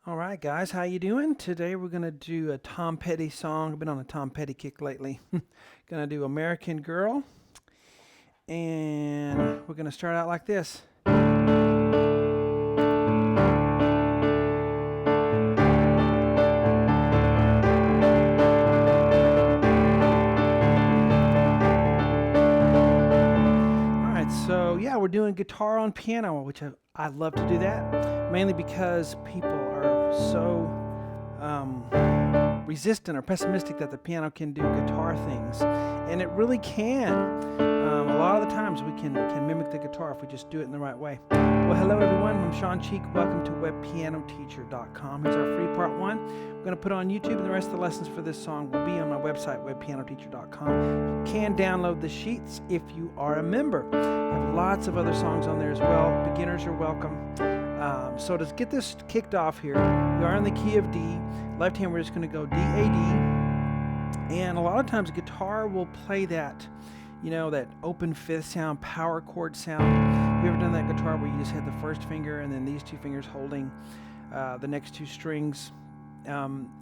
All right, guys, how you doing? Today we're gonna do a Tom Petty song. I've been on a Tom Petty kick lately. Gonna do American Girl, and we're gonna start out like this. All right, so yeah, we're doing guitar on piano, which I love to do that, mainly because people are so resistant or pessimistic that the piano can do guitar things, and it really can. A lot of the times we can mimic the guitar if we just do it in the right way. Well, hello everyone, I'm Shawn. Welcome to webpianoteacher.com. Here's our free part one. I'm going to put it on YouTube, and the rest of the lessons for this song will be on my website, webpianoteacher.com. You can download the sheets if you are a member. I have lots of other songs on there as well. Beginners are welcome. So to get this kicked off here, we are in the key of D. Left hand, we're just going to go D, A, D. And a lot of times guitar will play that, that open fifth sound, power chord sound. Have you ever done that guitar where you just had the first finger and then these two fingers holding the next two strings?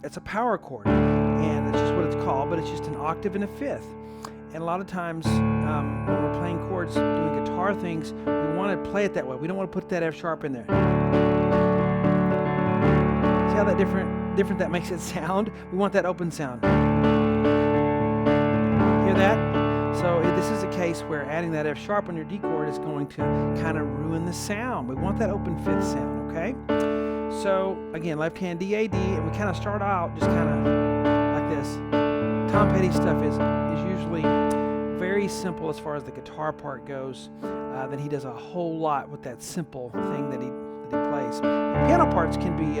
It's a power chord, and that's just what it's called, but it's just an octave and a fifth. And a lot of times when we're playing chords, doing guitar things, we want to play it that way. We don't want to put that F sharp in there. See how that different that makes it sound? We want that open sound. Hear that? So this is a case where adding that F sharp on your D chord is going to kind of ruin the sound. We want that open fifth sound, okay? So again, left hand D, A, D, and we kind of start out just kind of like this. Tom Petty stuff is usually very simple as far as the guitar part goes. Then he does a whole lot with that simple thing that he plays. The piano parts can be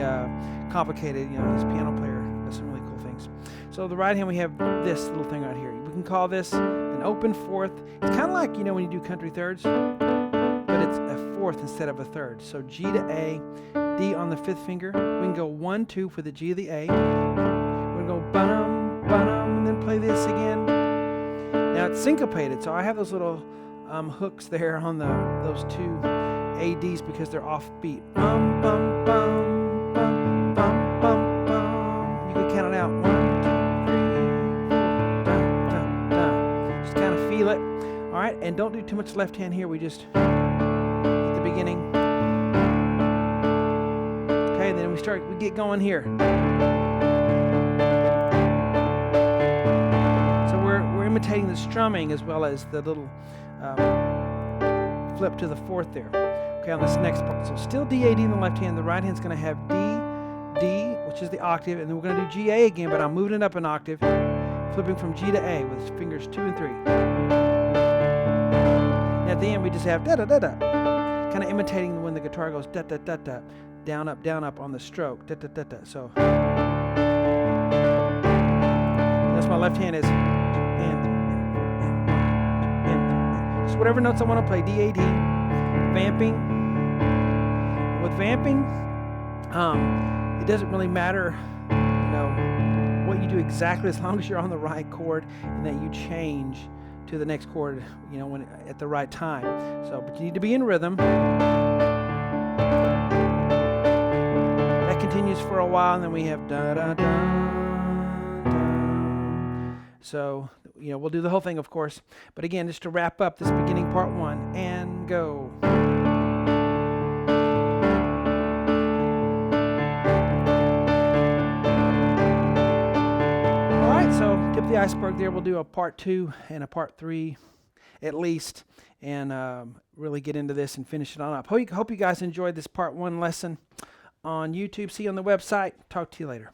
complicated. His piano player does some really cool things. So the right hand, we have this little thing right here. We can call this an open fourth. It's kind of like when you do country thirds, but it's a fourth instead of a third. So G to A, D on the fifth finger. We can go 1, 2 for the G of the A. We're gonna go ba-dum, ba-dum, and then play this again. Now it's syncopated, so I have those little hooks there on those two ADs because they're offbeat. Bum, bum, bum, bum, bum, bum, bum. You can count it out. 1, 2, 3, 4, da, da, da. Just kind of feel it. All right, and don't do too much left hand here. We just at the beginning. Okay, then we get going here. We're imitating the strumming as well as the little flip to the fourth there. Okay, on this next part. So still D, A, D in the left hand. The right hand's going to have D, D, which is the octave, and then we're going to do G, A again, but I'm moving it up an octave, flipping from G to A with fingers 2 and 3. And at the end, we just have da da da da, kind of imitating when the guitar goes da da da da, down up on the stroke, da da da da. So that's my left hand is. Just whatever notes I want to play, D, A, D, vamping. With vamping, it doesn't really matter, what you do exactly as long as you're on the right chord and that you change to the next chord, when at the right time. So, but you need to be in rhythm. That continues for a while, and then we have da da da da. So, we'll do the whole thing, of course. But again, just to wrap up this beginning part one, and go. All right, so tip of the iceberg there. We'll do a part 2 and a part 3 at least, and really get into this and finish it on up. Hope you guys enjoyed this part 1 lesson on YouTube. See you on the website. Talk to you later.